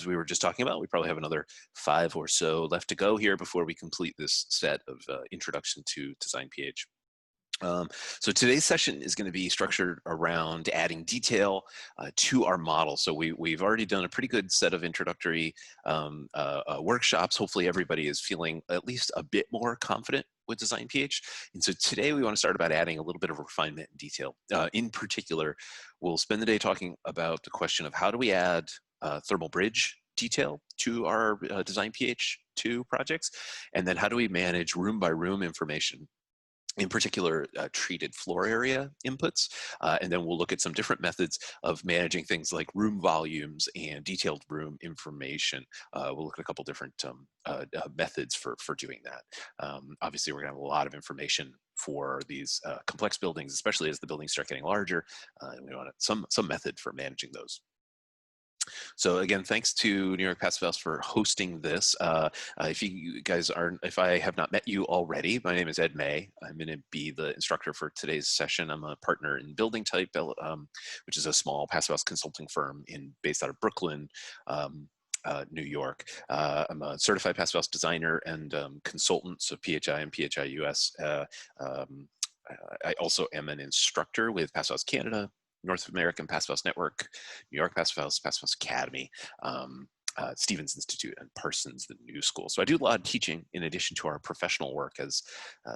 we were just talking about, we probably have another 5 or so left to go here before we complete this set of introduction to DesignPH. So today's session is going to be structured around adding detail to our model. So we've already done a pretty good set of introductory workshops. Hopefully everybody is feeling at least a bit more confident with DesignPH. And so today we want to start about adding a little bit of refinement and detail. In particular, we'll spend the day talking about the question of how do we add thermal bridge detail to our DesignPH 2 projects, and then how do we manage room by room information, in particular treated floor area inputs, and then we'll look at some different methods of managing things like room volumes and detailed room information. We'll look at a couple different methods for doing that. Obviously, we're going to have a lot of information for these complex buildings, especially as the buildings start getting larger, and we want some method for managing those. So again, thanks to New York Passive House for hosting this. If you guys if I have not met you already, my name is Ed May. I'm going to be the instructor for today's session. I'm a partner in Building Type, which is a small Passive House consulting firm based out of Brooklyn, New York. I'm a certified Passive House designer and consultant, so PHI and PHI US. I also am an instructor with Passive House Canada, North American Passive House Network, New York Passive House, Passive House Academy, Stevens Institute, and Parsons, the New School. So I do a lot of teaching in addition to our professional work as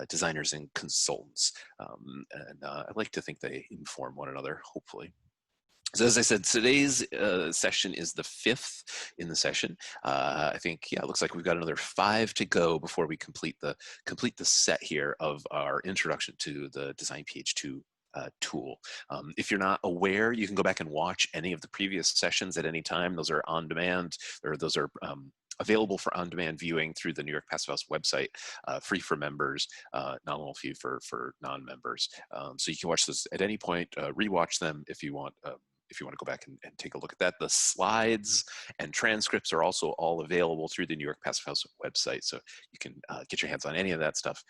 designers and consultants. I like to think they inform one another, hopefully. So as I said, today's session is the 5th in the session. I think, yeah, it looks like we've got another 5 to go before we complete the set here of our introduction to the DesignPH 2 tool. If you're not aware, you can go back and watch any of the previous sessions at any time. Those are on demand, or those are available for on-demand viewing through the New York Passive House website, free for members, nominal fee for non-members. So you can watch those at any point, rewatch them if you want. If you want to go back and take a look at that. The slides and transcripts are also all available through the New York Passive House website, so you can get your hands on any of that stuff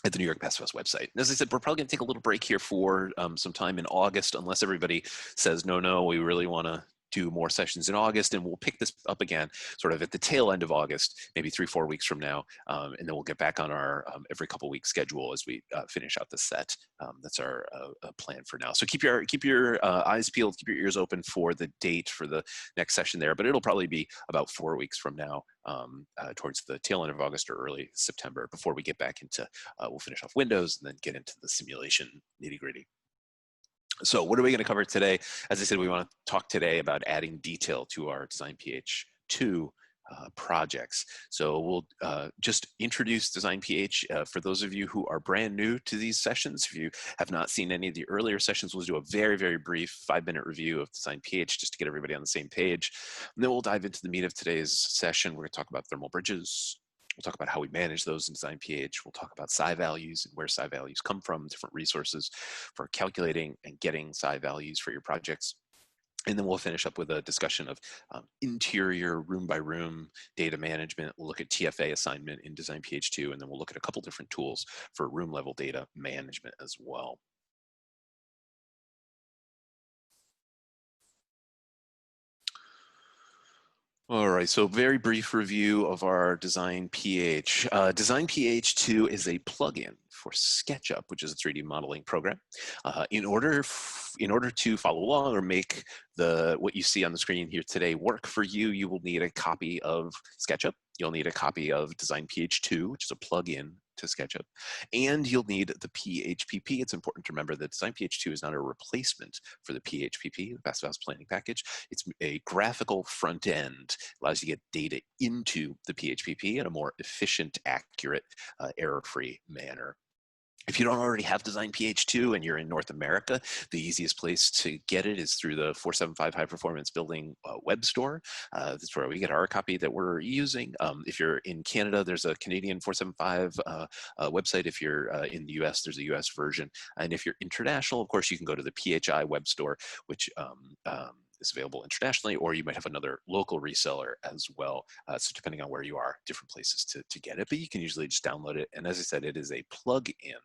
at the New York Passive House website. And as I said, we're probably going to take a little break here for some time in August, unless everybody says, no, we really want to do more sessions in August, and we'll pick this up again sort of at the tail end of August, maybe 3-4 weeks from now, and then we'll get back on our every couple week schedule as we finish out the set. That's our plan for now. So keep your eyes peeled, keep your ears open for the date for the next session there, but it'll probably be about 4 weeks from now, towards the tail end of August or early September, before we get back into, we'll finish off Windows and then get into the simulation nitty-gritty. So what are we going to cover today? As I said, we want to talk today about adding detail to our DesignPH 2 projects. So we'll just introduce DesignPH for those of you who are brand new to these sessions. If you have not seen any of the earlier sessions, we'll do a very, very brief 5-minute review of DesignPH just to get everybody on the same page. And then we'll dive into the meat of today's session. We're going to talk about thermal bridges. We'll talk about how we manage those in DesignPH. We'll talk about psi values and where psi values come from, different resources for calculating and getting psi values for your projects. And then we'll finish up with a discussion of interior room by room data management. We'll look at TFA assignment in DesignPH 2, and then we'll look at a couple different tools for room level data management as well. All right, so very brief review of our DesignPH. DesignPH 2 is a plugin for SketchUp, which is a 3D modeling program. In order to follow along or make what you see on the screen here today work for you, you will need a copy of SketchUp. You'll need a copy of DesignPH 2, which is a plugin to SketchUp, and you'll need the PHPP. It's important to remember that DesignPH 2 is not a replacement for the PHPP, the Passive House Planning Package. It's a graphical front end, allows you to get data into the PHPP in a more efficient, accurate, error-free manner. If you don't already have DesignPH 2 and you're in North America, the easiest place to get it is through the 475 High Performance Building web store. That's where we get our copy that we're using. If you're in Canada, there's a Canadian 475 website. If you're in the US, there's a US version. And if you're international, of course, you can go to the PHI web store, which is available internationally, or you might have another local reseller as well. So depending on where you are, different places to get it, but you can usually just download it. And as I said, it is a plug-in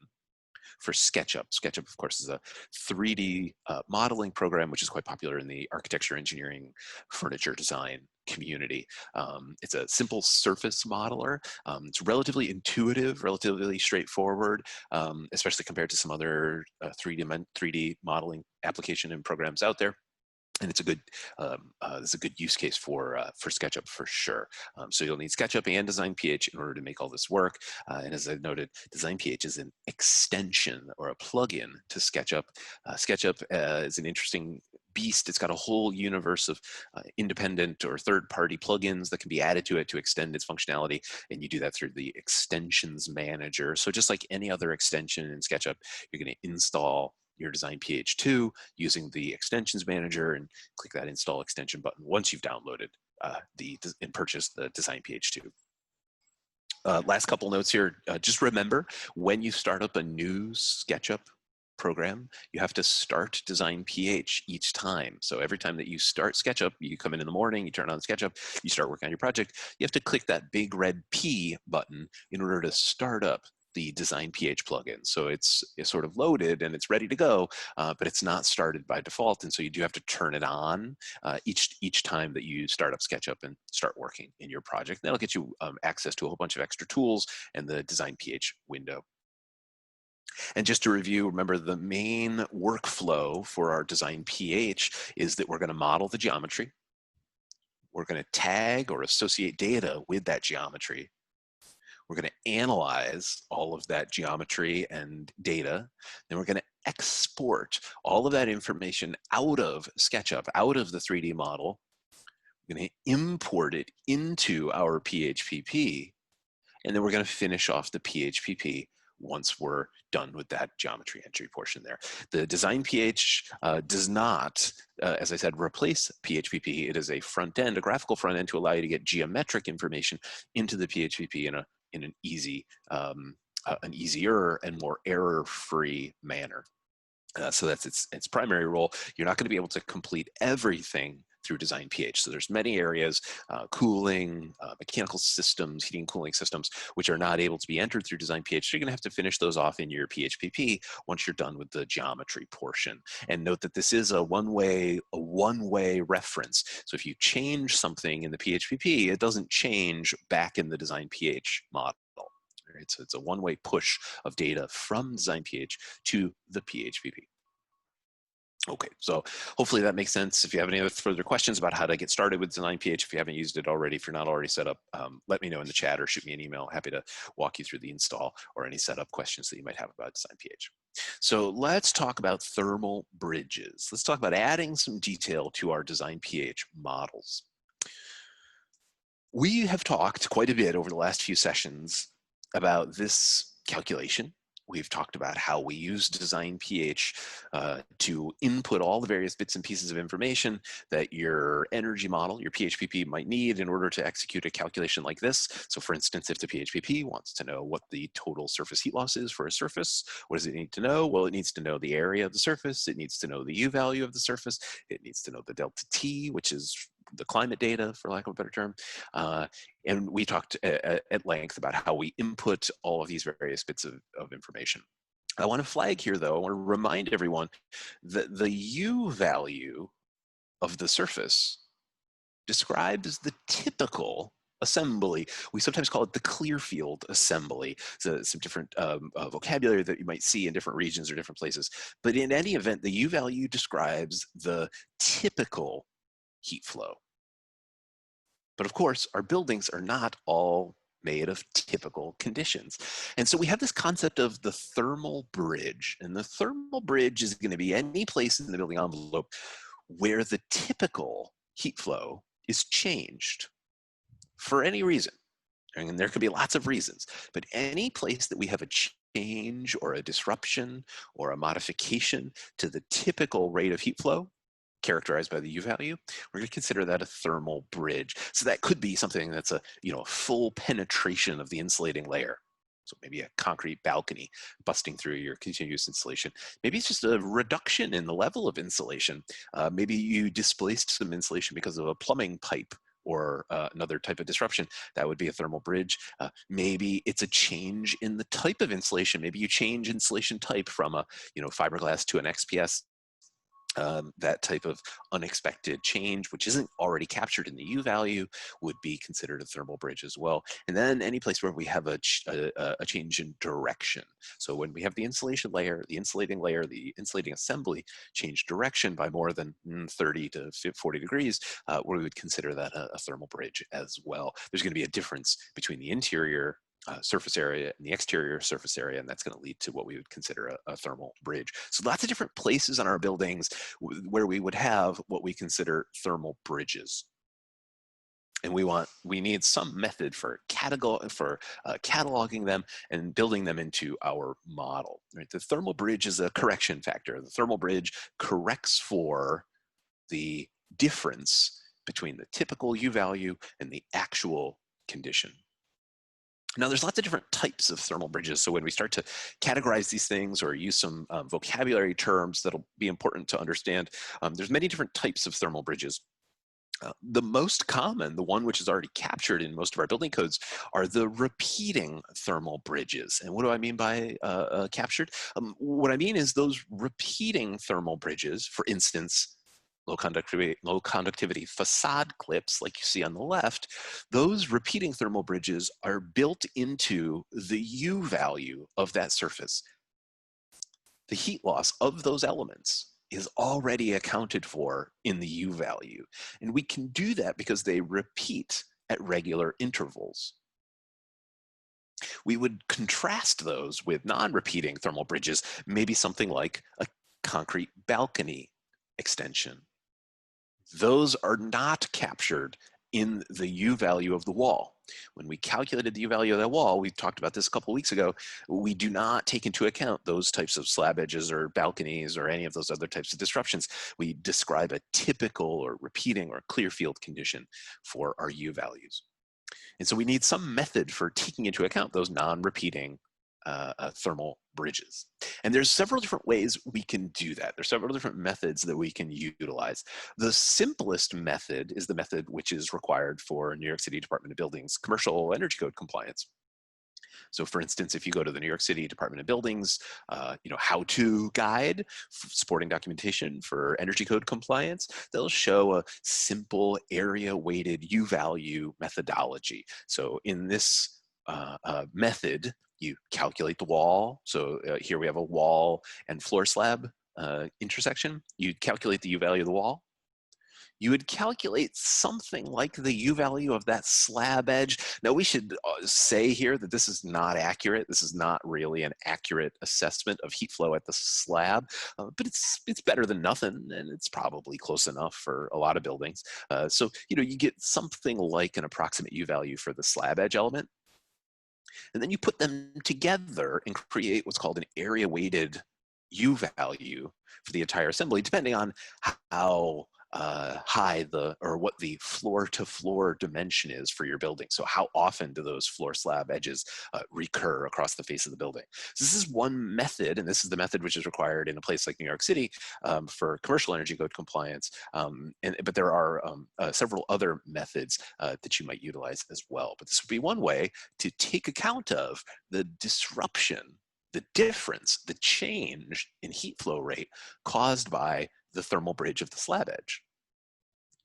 for SketchUp. SketchUp, of course, is a 3D modeling program, which is quite popular in the architecture, engineering, furniture design community. It's a simple surface modeler. It's relatively intuitive, relatively straightforward, especially compared to some other 3D modeling application and programs out there. And it's a good use case for SketchUp for sure. So you'll need SketchUp and DesignPH in order to make all this work. And as I noted, DesignPH is an extension or a plugin to SketchUp. SketchUp is an interesting beast. It's got a whole universe of independent or third-party plugins that can be added to it to extend its functionality, and you do that through the extensions manager. So just like any other extension in SketchUp, you're going to install your DesignPH 2 using the extensions manager and click that install extension button once you've downloaded and purchased the DesignPH 2. Last couple notes here. Just remember, when you start up a new SketchUp program, you have to start DesignPH each time. So every time that you start SketchUp, you come in the morning, you turn on SketchUp, you start working on your project, you have to click that big red P button in order to start up the DesignPH plugin. So it's sort of loaded and it's ready to go, but it's not started by default. And so you do have to turn it on each time that you start up SketchUp and start working in your project. That'll get you access to a whole bunch of extra tools and the DesignPH window. And just to review, remember the main workflow for our DesignPH is that we're going to model the geometry. We're going to tag or associate data with that geometry. We're going to analyze all of that geometry and data. Then we're going to export all of that information out of SketchUp, out of the 3D model. We're going to import it into our PHPP. And then we're going to finish off the PHPP once we're done with that geometry entry portion there. The DesignPH does not, as I said, replace PHPP. It is a front end, a graphical front end to allow you to get geometric information into the PHPP in an easier and more error-free manner. So that's its primary role. You're not going to be able to complete everything through DesignPH. So there's many areas, cooling, mechanical systems, heating and cooling systems, which are not able to be entered through DesignPH. So you're going to have to finish those off in your PHPP once you're done with the geometry portion. And note that this is a one-way reference. So if you change something in the PHPP, it doesn't change back in the DesignPH model. Right? So it's a one-way push of data from DesignPH to the PHPP. Okay, so hopefully that makes sense. If you have any other further questions about how to get started with DesignPH, if you haven't used it already, if you're not already set up, let me know in the chat or shoot me an email. Happy to walk you through the install or any setup questions that you might have about DesignPH. So let's talk about thermal bridges. Let's talk about adding some detail to our DesignPH models. We have talked quite a bit over the last few sessions about this calculation. We've talked about how we use DesignPH to input all the various bits and pieces of information that your energy model, your PHPP, might need in order to execute a calculation like this. So for instance, if the PHPP wants to know what the total surface heat loss is for a surface, what does it need to know? Well, it needs to know the area of the surface. It needs to know the U value of the surface. It needs to know the delta T, which is the climate data, for lack of a better term. And we talked at length about how we input all of these various bits of information. I want to flag here, though, I want to remind everyone that the U value of the surface describes the typical assembly. We sometimes call it the clear field assembly. So some different vocabulary that you might see in different regions or different places. But in any event, the U value describes the typical heat flow. But of course, our buildings are not all made of typical conditions. And so we have this concept of the thermal bridge. And the thermal bridge is going to be any place in the building envelope where the typical heat flow is changed for any reason. And there could be lots of reasons, but any place that we have a change or a disruption or a modification to the typical rate of heat flow, characterized by the U value, we're going to consider that a thermal bridge. So that could be something that's a full penetration of the insulating layer. So maybe a concrete balcony busting through your continuous insulation. Maybe it's just a reduction in the level of insulation. Maybe you displaced some insulation because of a plumbing pipe or another type of disruption, that would be a thermal bridge. Maybe it's a change in the type of insulation. Maybe you change insulation type from a fiberglass to an XPS. That type of unexpected change, which isn't already captured in the U value, would be considered a thermal bridge as well. And then any place where we have a change in direction. So when we have the insulation layer, the insulating assembly change direction by more than 30 to 40 degrees, we would consider that a thermal bridge as well. There's going to be a difference between the interior surface area and the exterior surface area, and that's going to lead to what we would consider a thermal bridge. So lots of different places on our buildings where we would have what we consider thermal bridges. And we need some method for cataloging them and building them into our model. Right? The thermal bridge is a correction factor. The thermal bridge corrects for the difference between the typical U value and the actual condition. Now, there's lots of different types of thermal bridges. So when we start to categorize these things or use some vocabulary terms that'll be important to understand, there's many different types of thermal bridges. The most common, the one which is already captured in most of our building codes, are the repeating thermal bridges. And what do I mean by captured? What I mean is those repeating thermal bridges, for instance, low conductivity facade clips like you see on the left, those repeating thermal bridges are built into the U value of that surface. The heat loss of those elements is already accounted for in the U value. And we can do that because they repeat at regular intervals. We would contrast those with non-repeating thermal bridges, maybe something like a concrete balcony extension. Those are not captured in the U value of the wall. When we calculated the U value of that wall, we talked about this a couple of weeks ago, we do not take into account those types of slab edges or balconies or any of those other types of disruptions. We describe a typical or repeating or clear field condition for our U values. And so we need some method for taking into account those non-repeating thermal bridges. And there's several different ways we can do that. There's several different methods that we can utilize. The simplest method is the method which is required for New York City Department of Buildings commercial energy code compliance. So for instance, if you go to the New York City Department of Buildings, how-to guide, supporting documentation for energy code compliance, they'll show a simple area-weighted U-value methodology. So in this method, you calculate the wall. So here we have a wall and floor slab intersection. You calculate the U value of the wall. You would calculate something like the U value of that slab edge. Now we should say here that this is not accurate. This is not really an accurate assessment of heat flow at the slab, but it's better than nothing, and it's probably close enough for a lot of buildings. So you get something like an approximate U value for the slab edge element. And then you put them together and create what's called an area weighted U value for the entire assembly, depending on how high what the floor to floor dimension is for your building. So how often do those floor slab edges recur across the face of the building? So this is one method, and this is the method which is required in a place like New York City for commercial energy code compliance. But there are several other methods that you might utilize as well. But this would be one way to take account of the disruption, the difference, the change in heat flow rate caused by the thermal bridge of the slab edge.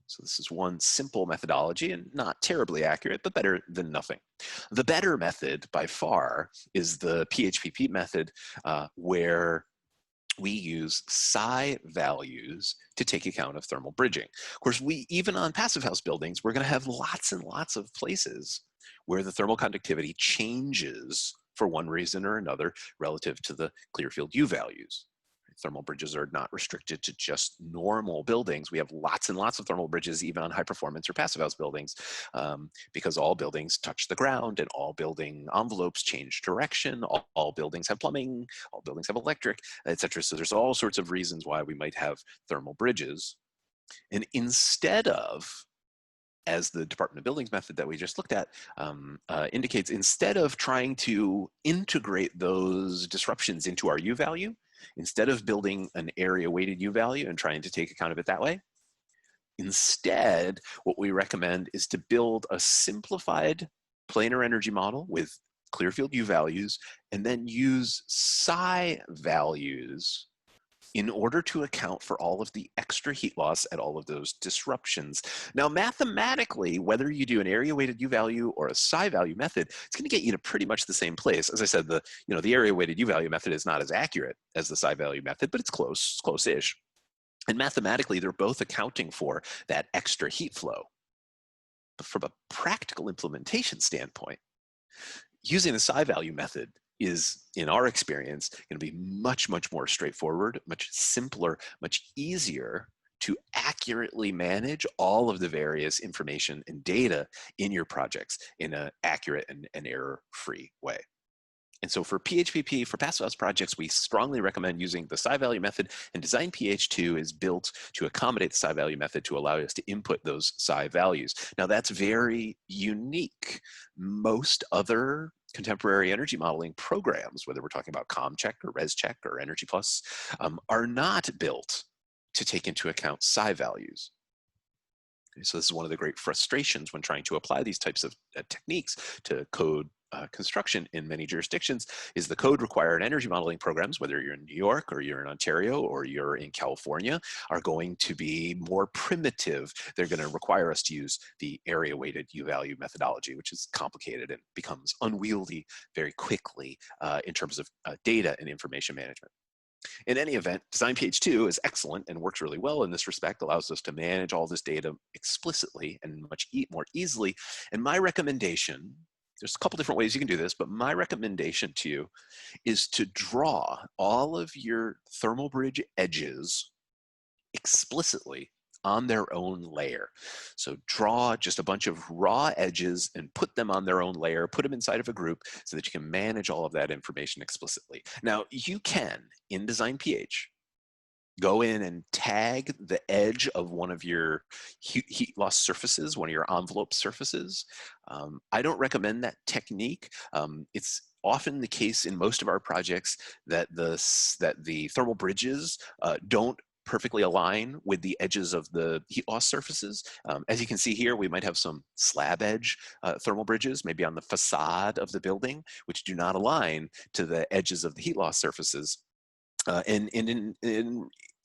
So this is one simple methodology and not terribly accurate, but better than nothing. The better method by far is the PHPP method, where we use psi values to take account of thermal bridging. Of course, even on passive house buildings, we're going to have lots and lots of places where the thermal conductivity changes for one reason or another relative to the clear field U values. Thermal bridges are not restricted to just normal buildings. We have lots and lots of thermal bridges, even on high performance or passive house buildings, because all buildings touch the ground and all building envelopes change direction. All buildings have plumbing, all buildings have electric, etc. So there's all sorts of reasons why we might have thermal bridges. And instead of, as the Department of Buildings method that we just looked at indicates, instead of trying to integrate those disruptions into our U value, instead of building an area weighted U value and trying to take account of it that way, Instead, what we recommend is to build a simplified planar energy model with clear field U values, and then use psi values in order to account for all of the extra heat loss at all of those disruptions. Now, mathematically, whether you do an area weighted U value or a psi value method, it's going to get you to pretty much the same place. As I said, the area weighted U value method is not as accurate as the psi value method, but it's close-ish. And mathematically, they're both accounting for that extra heat flow. But from a practical implementation standpoint, using the psi value method is, in our experience, going to be much, much more straightforward, much simpler, much easier to accurately manage all of the various information and data in your projects in an accurate and error-free way. And so for PHPP, for passive house projects, we strongly recommend using the psi value method, and DesignPH 2 is built to accommodate the psi value method to allow us to input those psi values. Now that's very unique. Most other contemporary energy modeling programs, whether we're talking about ComCheck or ResCheck or Energy Plus, are not built to take into account psi values. So this is one of the great frustrations when trying to apply these types of techniques to code construction in many jurisdictions, is the code required energy modeling programs, whether you're in New York or you're in Ontario or you're in California, are going to be more primitive. They're going to require us to use the area weighted U value methodology, which is complicated and becomes unwieldy very quickly in terms of data and information management. In any event, DesignPH 2 is excellent and works really well in this respect, allows us to manage all this data explicitly and much more easily. And my recommendation, there's a couple different ways you can do this, but my recommendation to you is to draw all of your thermal bridge edges explicitly on their own layer. So draw just a bunch of raw edges and put them on their own layer, put them inside of a group so that you can manage all of that information explicitly. Now you can, in DesignPH, go in and tag the edge of one of your heat loss surfaces, one of your envelope surfaces. I don't recommend that technique. It's often the case in most of our projects that the thermal bridges don't perfectly align with the edges of the heat loss surfaces. As you can see here, we might have some slab edge thermal bridges, maybe on the facade of the building, which do not align to the edges of the heat loss surfaces. And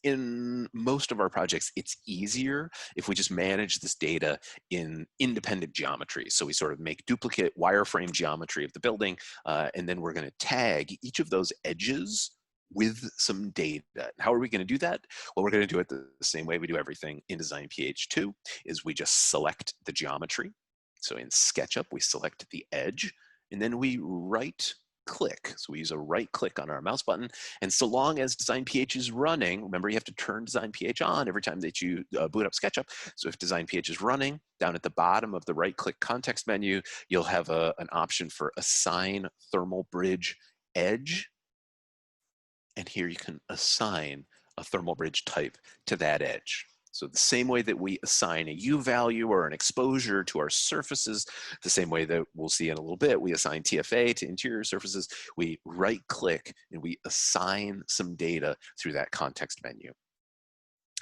in most of our projects, it's easier if we just manage this data in independent geometry. So we sort of make duplicate wireframe geometry of the building, and then we're going to tag each of those edges with some data. How are we going to do that? Well, we're going to do it the same way we do everything in DesignPH 2, is we just select the geometry. So in SketchUp, we select the edge, and then we right click. So we use a right click on our mouse button. And so long as DesignPH is running, remember you have to turn DesignPH on every time that you boot up SketchUp. So if DesignPH is running, down at the bottom of the right click context menu, you'll have an option for assign thermal bridge edge. And here you can assign a thermal bridge type to that edge. So the same way that we assign a U value or an exposure to our surfaces, the same way that we'll see in a little bit, we assign TFA to interior surfaces, we right click and we assign some data through that context menu.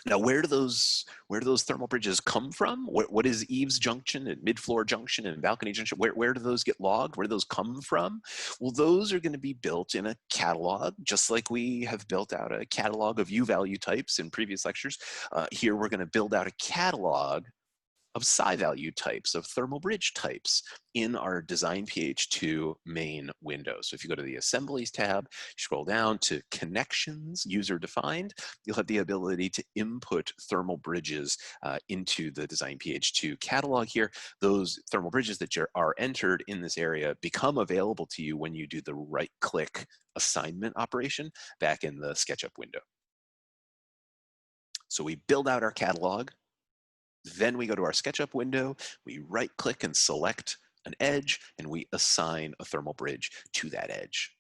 Now, where do those thermal bridges come from? What is eaves junction and mid-floor junction and balcony junction? Where do those get logged? Where do those come from? Well, those are going to be built in a catalog, just like we have built out a catalog of U-value types in previous lectures. Here, we're going to build out a catalog of psi value types, of thermal bridge types in our DesignPH 2 main window. So if you go to the Assemblies tab, you scroll down to Connections, User Defined, you'll have the ability to input thermal bridges into the DesignPH 2 catalog here. Those thermal bridges that are entered in this area become available to you when you do the right-click assignment operation back in the SketchUp window. So we build out our catalog. Then we go to our SketchUp window, we right click and select an edge, and we assign a thermal bridge to that edge.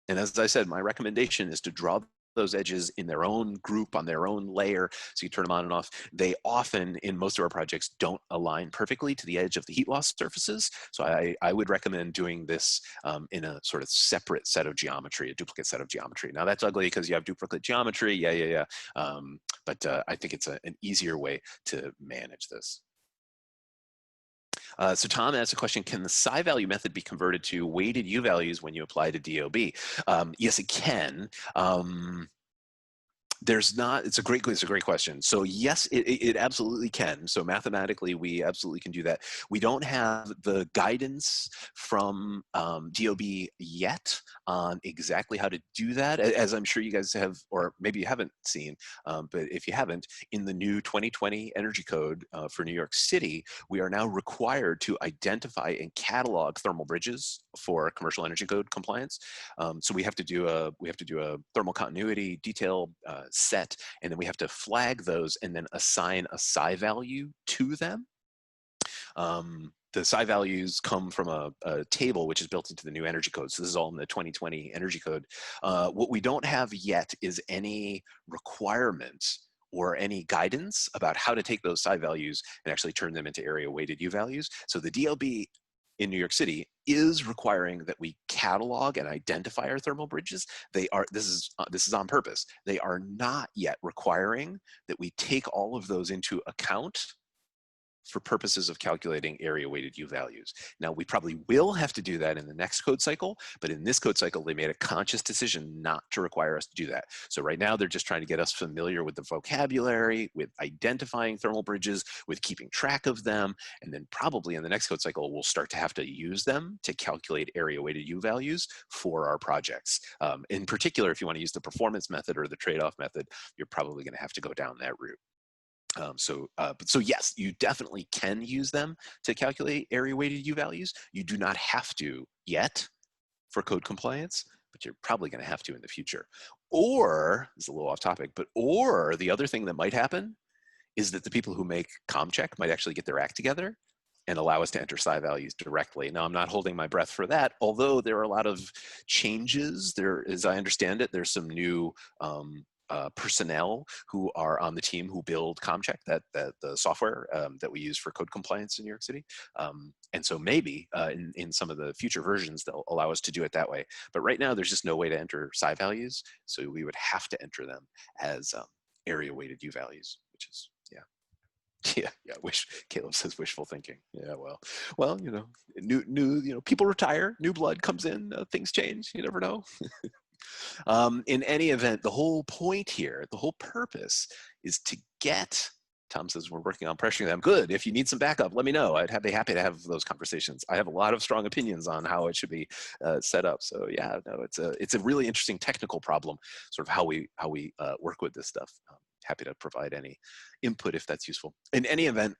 And as I said, my recommendation is to draw those edges in their own group on their own layer, so you turn them on and off. They often, in most of our projects, don't align perfectly to the edge of the heat loss surfaces. So I would recommend doing this in a sort of separate set of geometry, a duplicate set of geometry. Now that's ugly because you have duplicate geometry, yeah. But I think it's an easier way to manage this. So Tom asked a question, can the psi value method be converted to weighted U values when you apply to DOB? Yes, it can. There's not, it's a great question. So yes, it absolutely can. So mathematically, we absolutely can do that. We don't have the guidance from DOB yet on exactly how to do that, as I'm sure you guys have, or maybe you haven't seen, but if you haven't, in the new 2020 Energy Code for New York City, we are now required to identify and catalog thermal bridges for commercial energy code compliance. So we have to do a thermal continuity detail set, and then we have to flag those and then assign a psi value to them. The psi values come from a table which is built into the new energy code. So this is all in the 2020 energy code. What we don't have yet is any requirements or any guidance about how to take those psi values and actually turn them into area weighted U values. So the DLB in New York City is requiring that we catalog and identify our thermal bridges. They are, this is on purpose. They are not yet requiring that we take all of those into account for purposes of calculating area weighted U values. Now, we probably will have to do that in the next code cycle, but in this code cycle, they made a conscious decision not to require us to do that. So right now, they're just trying to get us familiar with the vocabulary, with identifying thermal bridges, with keeping track of them, and then probably in the next code cycle, we'll start to have to use them to calculate area weighted U values for our projects. In particular, if you want to use the performance method or the trade-off method, you're probably going to have to go down that route. So yes, you definitely can use them to calculate area weighted U values. You do not have to yet for code compliance, but you're probably going to have to in the future. Or, this is a little off topic, or the other thing that might happen is that the people who make ComCheck might actually get their act together and allow us to enter psi values directly. Now, I'm not holding my breath for that, although there are a lot of changes. There, as I understand it, there's some new personnel who are on the team who build ComCheck, the software that we use for code compliance in New York City. And so maybe in some of the future versions, they'll allow us to do it that way. But right now, there's just no way to enter psi values. So we would have to enter them as area weighted U values, which is, yeah, Caleb says wishful thinking. Yeah, well, new, people retire, new blood comes in, things change. You never know. In any event, the whole point here, the whole purpose is to get, Tom says we're working on pressuring them. Good. If you need some backup, let me know. I'd be happy to have those conversations. I have a lot of strong opinions on how it should be set up. So yeah, no, it's a really interesting technical problem, sort of how we work with this stuff. Happy to provide any input if that's useful. In any event,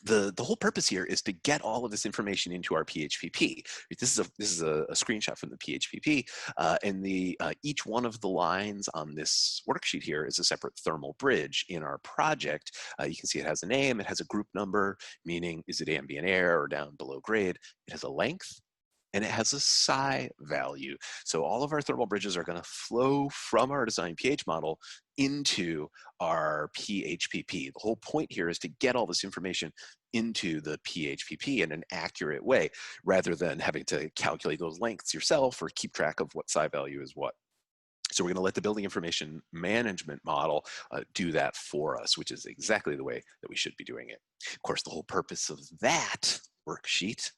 the whole purpose here is to get all of this information into our PHPP. This is a screenshot from the PHPP, and each one of the lines on this worksheet here is a separate thermal bridge in our project. You can see it has a name, it has a group number, meaning is it ambient air or down below grade. It has a length, and it has a psi value. So all of our thermal bridges are going to flow from our DesignPH model into our PHPP. The whole point here is to get all this information into the PHPP in an accurate way, rather than having to calculate those lengths yourself or keep track of what psi value is what. So we're going to let the building information management model do that for us, which is exactly the way that we should be doing it. Of course, the whole purpose of that worksheet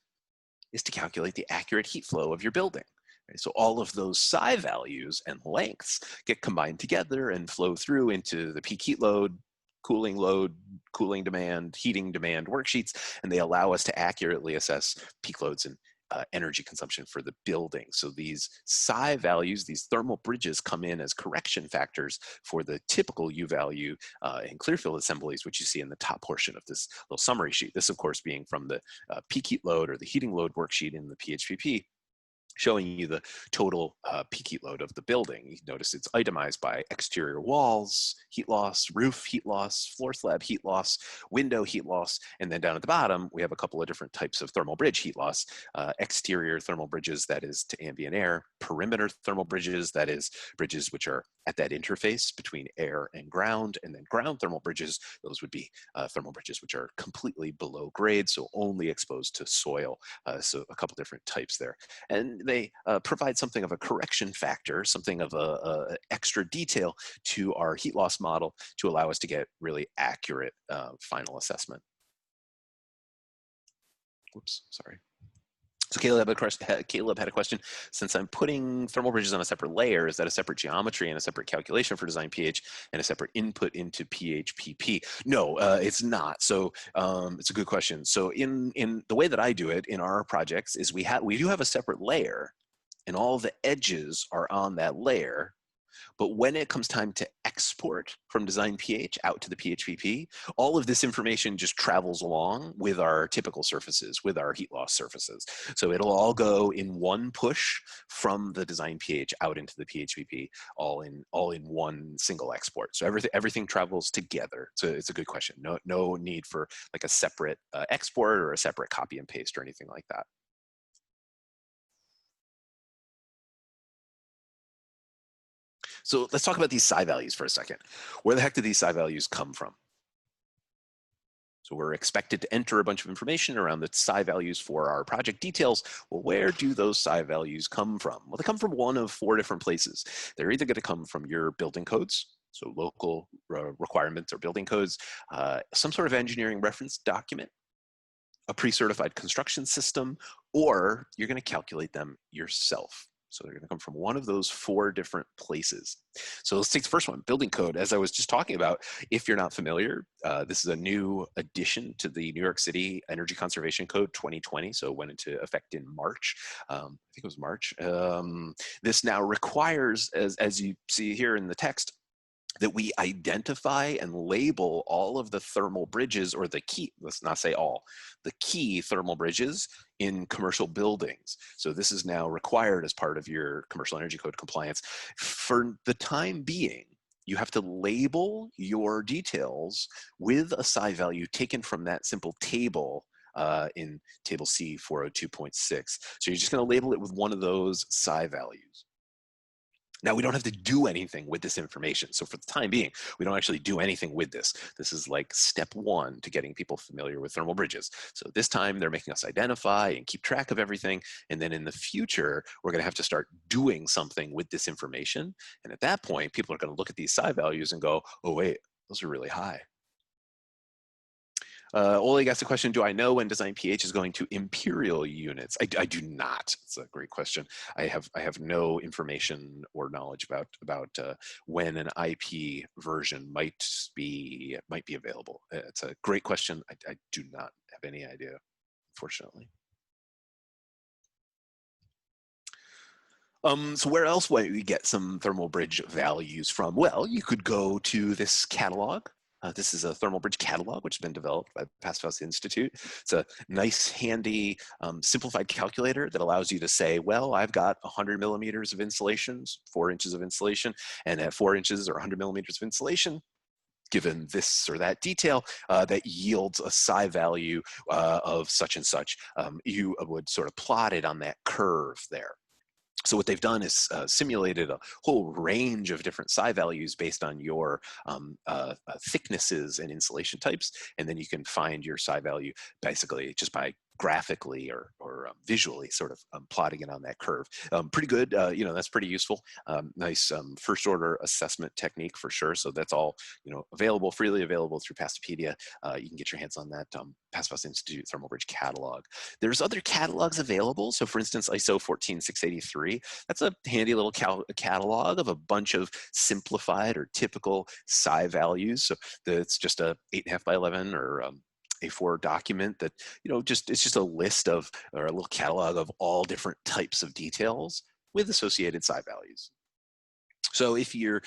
is to calculate the accurate heat flow of your building. Right? So all of those psi values and lengths get combined together and flow through into the peak heat load, cooling demand, heating demand worksheets, and they allow us to accurately assess peak loads and energy consumption for the building. So these psi values, these thermal bridges, come in as correction factors for the typical U value in Clearfield assemblies, which you see in the top portion of this little summary sheet. This, of course, being from the peak heat load or the heating load worksheet in the PHPP. showing you the total peak heat load of the building. You notice it's itemized by exterior walls, heat loss, roof heat loss, floor slab heat loss, window heat loss, and then down at the bottom, we have a couple of different types of thermal bridge heat loss. Exterior thermal bridges, that is to ambient air, perimeter thermal bridges, that is bridges which are at that interface between air and ground, and then ground thermal bridges, those would be thermal bridges which are completely below grade, so only exposed to soil. So a couple different types there. And they provide something of a correction factor, something of a extra detail to our heat loss model to allow us to get really accurate final assessment. Whoops, sorry. So Caleb had a question. Since I'm putting thermal bridges on a separate layer, is that a separate geometry and a separate calculation for DesignPH and a separate input into PHPP? No, it's not. So it's a good question. So in the way that I do it in our projects is we do have a separate layer, and all the edges are on that layer. But when it comes time to export from DesignPH out to the PHPP, all of this information just travels along with our typical surfaces, with our heat loss surfaces. So it'll all go in one push from the DesignPH out into the PHPP, all in one single export. So everything travels together. So it's a good question. No need for like a separate export or a separate copy and paste or anything like that. So let's talk about these psi values for a second. Where the heck do these psi values come from? So we're expected to enter a bunch of information around the psi values for our project details. Well, where do those psi values come from? Well, they come from one of 4 different places. They're either going to come from your building codes, so local requirements or building codes, some sort of engineering reference document, a pre-certified construction system, or you're going to calculate them yourself. So they're going to come from one of those 4 different places. So let's take the first one, building code. As I was just talking about, if you're not familiar, this is a new addition to the New York City Energy Conservation Code 2020. So it went into effect in March. I think it was March. This now requires, as you see here in the text, that we identify and label all of the thermal bridges, or the key, let's not say all, the key thermal bridges in commercial buildings. So this is now required as part of your commercial energy code compliance. For the time being, you have to label your details with a psi value taken from that simple table in table C 402.6. So you're just going to label it with one of those psi values. Now, we don't have to do anything with this information. So for the time being, we don't actually do anything with this. This is like step 1 to getting people familiar with thermal bridges. So this time they're making us identify and keep track of everything. And then in the future, we're gonna have to start doing something with this information. And at that point, people are gonna look at these psi values and go, oh wait, those are really high. Oleg asked the question, do I know when DesignPH is going to imperial units? I do not. It's a great question. I have no information or knowledge about when an IP version might be available. It's a great question. I do not have any idea, unfortunately. So where else might we get some thermal bridge values from? Well, you could go to this catalog. This is a thermal bridge catalog, which has been developed by the Passivhaus Institute. It's a nice, handy, simplified calculator that allows you to say, well, I've got 100 millimeters of insulation, 4 inches of insulation, and at 4 inches or 100 millimeters of insulation, given this or that detail, that yields a psi value of such and such. You would sort of plot it on that curve there. So what they've done is simulated a whole range of different psi values based on your thicknesses and insulation types, and then you can find your psi value basically just by graphically or visually sort of plotting it on that curve. Pretty good, you know, that's pretty useful. Nice first order assessment technique for sure. So that's all, you know, available, freely available through Pastopedia. You can get your hands on that Passivhaus Institute Thermal Bridge catalog. There's other catalogs available. So for instance, ISO 14683, that's a handy little catalog of a bunch of simplified or typical psi values. So it's just a 8.5 by 11 or A4 document that, you know, it's just a list of, or a little catalog of all different types of details with associated psi values. So if your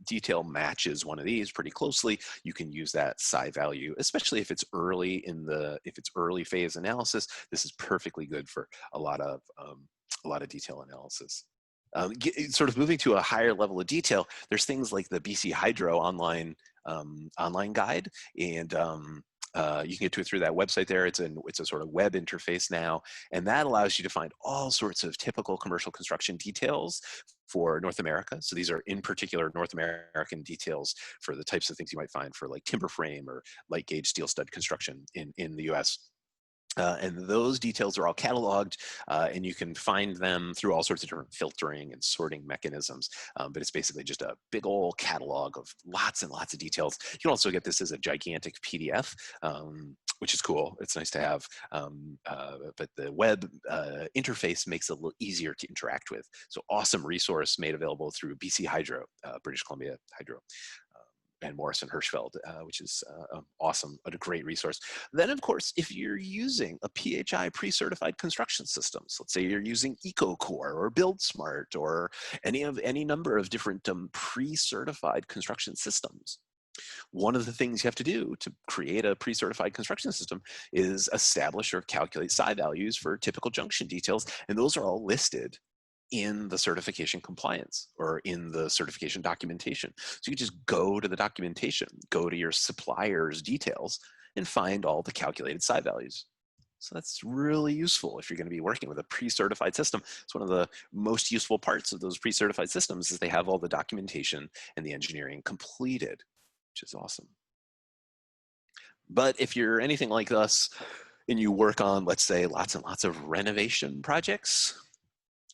detail matches one of these pretty closely, you can use that psi value, especially if it's early phase analysis. This is perfectly good for a lot of a lot of detail analysis. Sort of moving to a higher level of detail, there's things like the BC Hydro online guide, and you can get to it through that website there. It's a sort of web interface now, and that allows you to find all sorts of typical commercial construction details for North America. So these are in particular North American details for the types of things you might find for like timber frame or light gauge steel stud construction in the US. And those details are all cataloged, and you can find them through all sorts of different filtering and sorting mechanisms. But it's basically just a big old catalog of lots and lots of details. You can also get this as a gigantic PDF, which is cool. It's nice to have. But the web interface makes it a little easier to interact with. So awesome resource made available through BC Hydro, British Columbia Hydro. And Morrison Hirschfeld, which is awesome, a great resource. Then, of course, if you're using a PHI pre-certified construction systems, let's say you're using EcoCore or BuildSmart or any number of different pre-certified construction systems, one of the things you have to do to create a pre-certified construction system is establish or calculate psi values for typical junction details, and those are all listed in the certification compliance or in the certification documentation. So you just go to the documentation, go to your supplier's details, and find all the calculated psi values. So that's really useful if you're going to be working with a pre-certified system. It's one of the most useful parts of those pre-certified systems is they have all the documentation and the engineering completed, which is awesome. But if you're anything like us and you work on, let's say, lots and lots of renovation projects,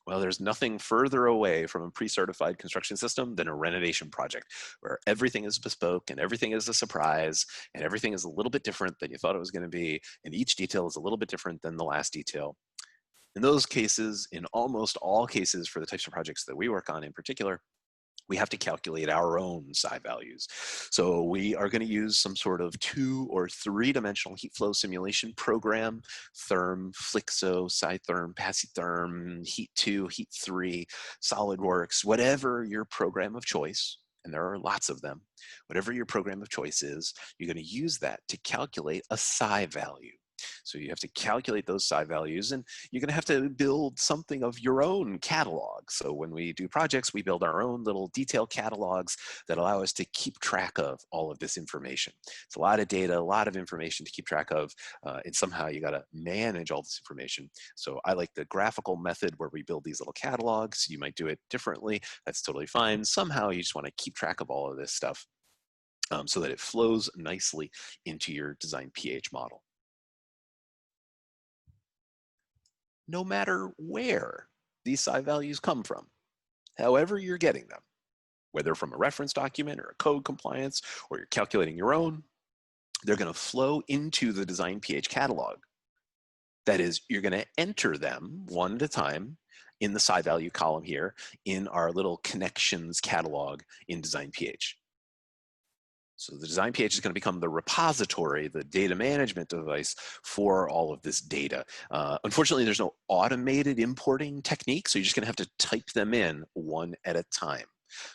well, there's nothing further away from a pre-certified construction system than a renovation project where everything is bespoke and everything is a surprise and everything is a little bit different than you thought it was going to be, and each detail is a little bit different than the last detail. In those cases, in almost all cases for the types of projects that we work on in particular, we have to calculate our own psi values. So we are going to use some sort of 2 or 3-dimensional heat flow simulation program, Therm, Flixo, Sci-Therm, PassiTherm, Heat 2, Heat 3, SolidWorks, whatever your program of choice, and there are lots of them, whatever your program of choice is, you're going to use that to calculate a psi value. So you have to calculate those psi values, and you're going to have to build something of your own catalog. So when we do projects, we build our own little detail catalogs that allow us to keep track of all of this information. It's a lot of data, a lot of information to keep track of, and somehow you got to manage all this information. So I like the graphical method where we build these little catalogs. You might do it differently. That's totally fine. Somehow you just want to keep track of all of this stuff so that it flows nicely into your DesignPH model. No matter where these psi values come from, however you're getting them, whether from a reference document or a code compliance, or you're calculating your own, they're going to flow into the DesignPH catalog. That is, you're going to enter them one at a time in the psi value column here in our little connections catalog in DesignPH. So the DesignPH is going to become the repository, the data management device for all of this data. Unfortunately, there's no automated importing technique, so you're just going to have to type them in one at a time.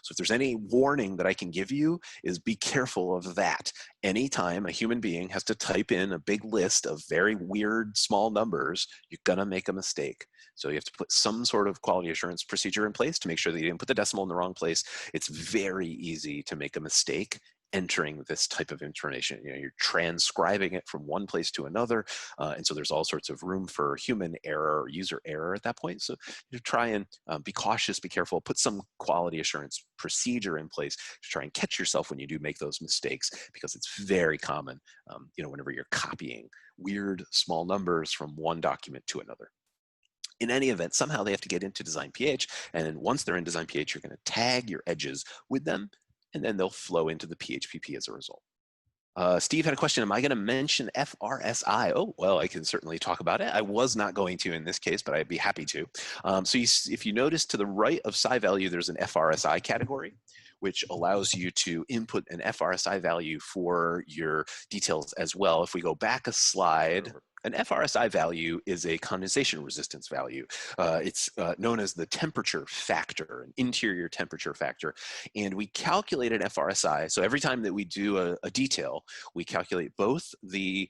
So if there's any warning that I can give you is be careful of that. Anytime a human being has to type in a big list of very weird small numbers, you're gonna make a mistake. So you have to put some sort of quality assurance procedure in place to make sure that you didn't put the decimal in the wrong place. It's very easy to make a mistake entering this type of information. You know, you're transcribing it from one place to another, and so there's all sorts of room for human error or user error at that point. So you try and be cautious, be careful, put some quality assurance procedure in place to try and catch yourself when you do make those mistakes, because it's very common, you know, whenever you're copying weird small numbers from one document to another. In any event, somehow they have to get into DesignPH, and then once they're in DesignPH, you're going to tag your edges with them, and then they'll flow into the PHPP as a result. Steve had a question. Am I going to mention FRSI? Oh, well, I can certainly talk about it. I was not going to in this case, but I'd be happy to. If you notice to the right of psi value, there's an FRSI category, which allows you to input an FRSI value for your details as well. If we go back a slide, an FRSI value is a condensation resistance value. It's known as the temperature factor, an interior temperature factor. And we calculate an FRSI. So every time that we do a detail, we calculate both the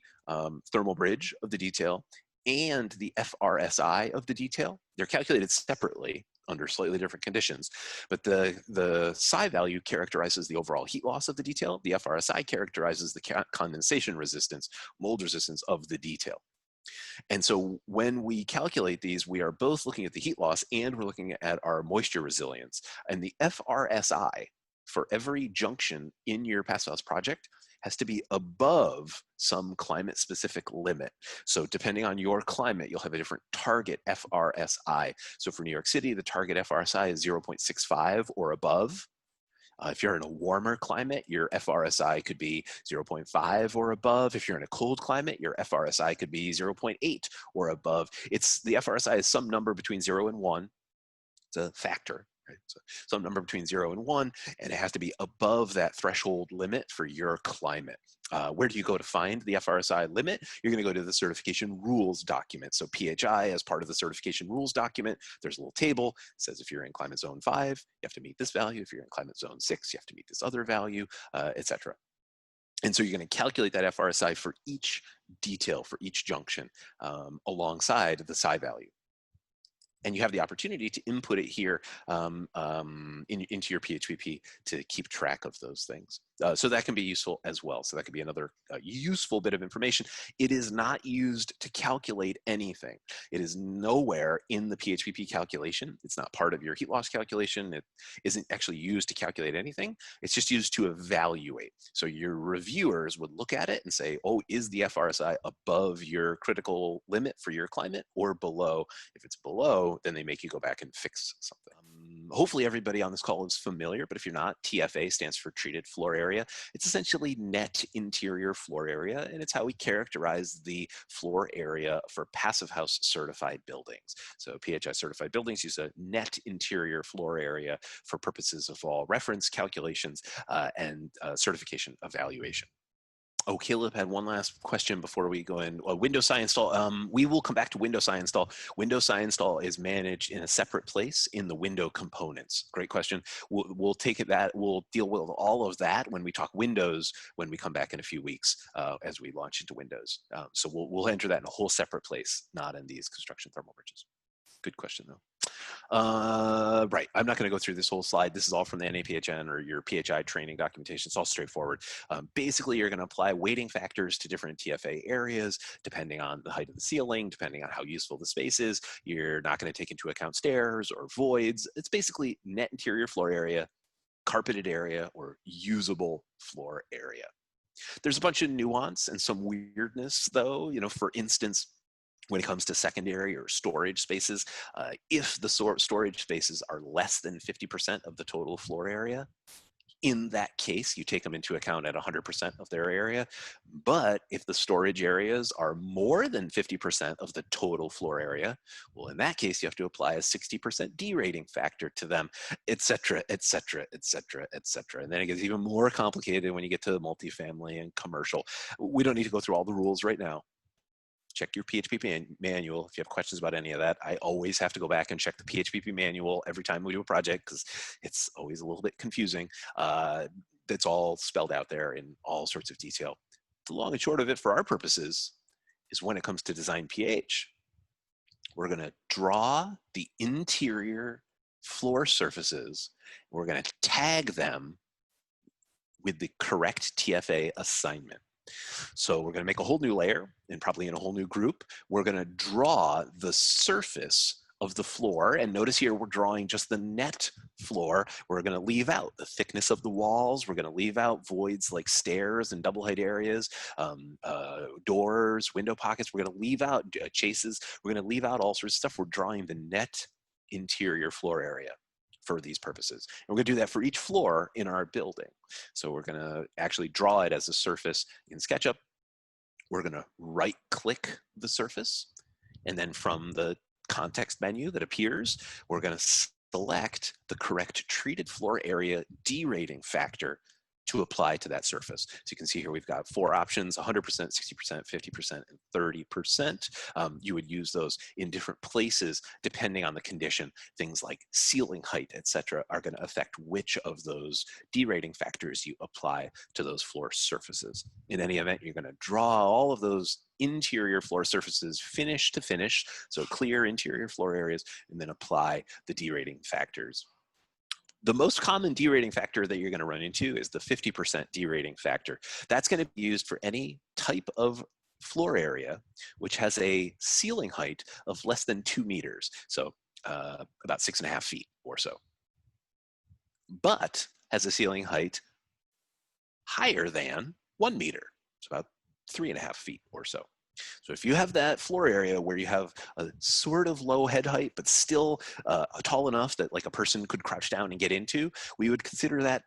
thermal bridge of the detail and the FRSI of the detail. They're calculated separately under slightly different conditions, but the psi value characterizes the overall heat loss of the detail. The FRSI characterizes the condensation resistance, mold resistance of the detail. And so when we calculate these, we are both looking at the heat loss and we're looking at our moisture resilience. And the FRSI for every junction in your passive house project has to be above some climate specific limit. So depending on your climate, you'll have a different target FRSI. So for New York City, the target FRSI is 0.65 or above. If you're in a warmer climate, your FRSI could be 0.5 or above. If you're in a cold climate, your FRSI could be 0.8 or above. The FRSI is some number between 0 and 1. It's a factor, right? So some number between 0 and 1, and it has to be above that threshold limit for your climate. Where do you go to find the FRSI limit? You're going to go to the certification rules document. So PHI, as part of the certification rules document, there's a little table. It says if you're in climate zone 5, you have to meet this value. If you're in climate zone 6, you have to meet this other value, etc. And so you're going to calculate that FRSI for each detail, for each junction, alongside the psi value. And you have the opportunity to input it here into your PHPP to keep track of those things. So that can be useful as well. So that could be another useful bit of information. It is not used to calculate anything. It is nowhere in the PHPP calculation. It's not part of your heat loss calculation. It isn't actually used to calculate anything. It's just used to evaluate. So your reviewers would look at it and say, oh, is the FRSI above your critical limit for your climate or below? If it's below, then they make you go back and fix something. Hopefully everybody on this call is familiar, but if you're not, TFA stands for treated floor area. It's essentially net interior floor area, and it's how we characterize the floor area for passive house certified buildings. So PHI certified buildings use a net interior floor area for purposes of all reference calculations and certification evaluation. Oh, Caleb had one last question before we go in. Windows SI install. We will come back to Windows SI install. Windows SI install is managed in a separate place in the window components. Great question. We'll take it that we'll deal with all of that when we talk Windows when we come back in a few weeks as we launch into Windows. So we'll enter that in a whole separate place, not in these construction thermal bridges. Good question though. Right, I'm not going to go through this whole slide. This is all from the NAPHN or your PHI training documentation. It's all straightforward. Basically, you're going to apply weighting factors to different TFA areas, depending on the height of the ceiling, depending on how useful the space is. You're not going to take into account stairs or voids. It's basically net interior floor area, carpeted area, or usable floor area. There's a bunch of nuance and some weirdness, though. For instance, when it comes to secondary or storage spaces, if the storage spaces are less than 50% of the total floor area, in that case, you take them into account at 100% of their area. But if the storage areas are more than 50% of the total floor area, well, in that case, you have to apply a 60% derating factor to them, et cetera, et cetera, et cetera, et cetera. And then it gets even more complicated when you get to multifamily and commercial. We don't need to go through all the rules right now. Check your PHP manual if you have questions about any of that. I always have to go back and check the PHP manual every time we do a project because it's always a little bit confusing. That's all spelled out there in all sorts of detail. The long and short of it for our purposes is when it comes to DesignPH, we're going to draw the interior floor surfaces. We're going to tag them with the correct TFA assignment. So we're going to make a whole new layer and probably in a whole new group. We're going to draw the surface of the floor. And notice here, we're drawing just the net floor. We're going to leave out the thickness of the walls. We're going to leave out voids like stairs and double height areas, doors, window pockets. We're going to leave out chases. We're going to leave out all sorts of stuff. We're drawing the net interior floor area for these purposes. And we're going to do that for each floor in our building. So we're going to actually draw it as a surface in SketchUp. We're going to right click the surface. And then from the context menu that appears, we're going to select the correct treated floor area derating factor to apply to that surface. So you can see here we've got 4 options: 100%, 60%, 50%, and 30%. You would use those in different places depending on the condition. Things like ceiling height, etc., are going to affect which of those derating factors you apply to those floor surfaces. In any event, you're going to draw all of those interior floor surfaces finish to finish, so clear interior floor areas, and then apply the derating factors. The most common derating factor that you're going to run into is the 50% derating factor. That's going to be used for any type of floor area which has a ceiling height of less than 2 meters, so about 6.5 feet or so, but has a ceiling height higher than 1 meter, it's about 3.5 feet or so. So if you have that floor area where you have a sort of low head height, but still tall enough that like a person could crouch down and get into, we would consider that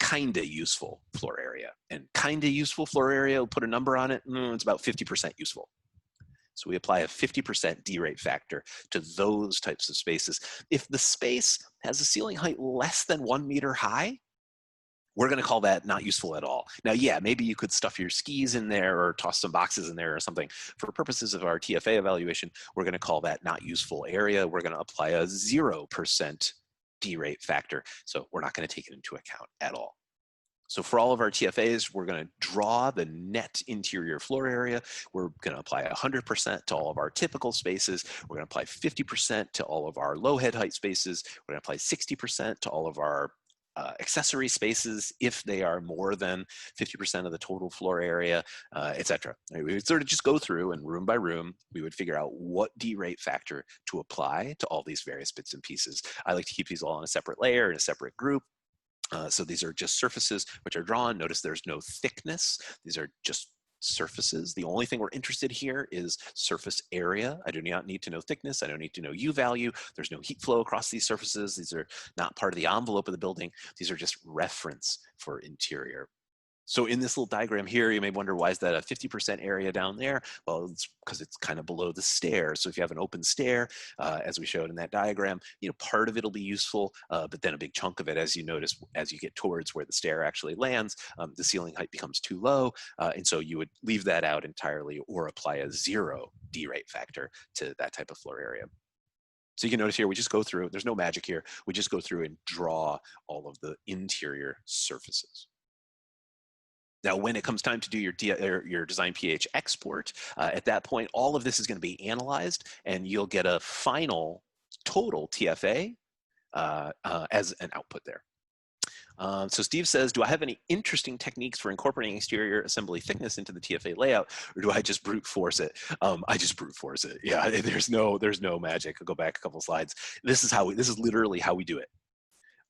kind of useful floor area. And kind of useful floor area, we'll put a number on it, it's about 50% useful. So we apply a 50% derate factor to those types of spaces. If the space has a ceiling height less than 1 meter high, we're going to call that not useful at all. Now, yeah, maybe you could stuff your skis in there or toss some boxes in there or something. For purposes of our TFA evaluation, we're going to call that not useful area. We're going to apply a 0% derate factor. So we're not going to take it into account at all. So for all of our TFAs, we're going to draw the net interior floor area. We're going to apply 100% to all of our typical spaces. We're going to apply 50% to all of our low head height spaces. We're going to apply 60% to all of our accessory spaces if they are more than 50% of the total floor area, etc. We would sort of just go through and room by room, we would figure out what derate factor to apply to all these various bits and pieces. I like to keep these all in a separate layer, in a separate group. So these are just surfaces which are drawn. Notice there's no thickness. These are just surfaces. The only thing we're interested here is surface area. I do not need to know thickness. I don't need to know U value. There's no heat flow across these surfaces. These are not part of the envelope of the building. These are just reference for interior. So in this little diagram here, you may wonder, why is that a 50% area down there? Well, it's because it's kind of below the stair. So if you have an open stair, as we showed in that diagram, part of it'll be useful, but then a big chunk of it, as you notice, as you get towards where the stair actually lands, the ceiling height becomes too low. And so you would leave that out entirely or apply a 0 derate factor to that type of floor area. So you can notice here, we just go through, there's no magic here. We just go through and draw all of the interior surfaces. Now, when it comes time to do your DesignPH export, at that point, all of this is going to be analyzed, and you'll get a final total TFA as an output there. So Steve says, do I have any interesting techniques for incorporating exterior assembly thickness into the TFA layout, or do I just brute force it? I just brute force it. Yeah, there's no magic. I'll go back a couple slides. This is literally how we do it.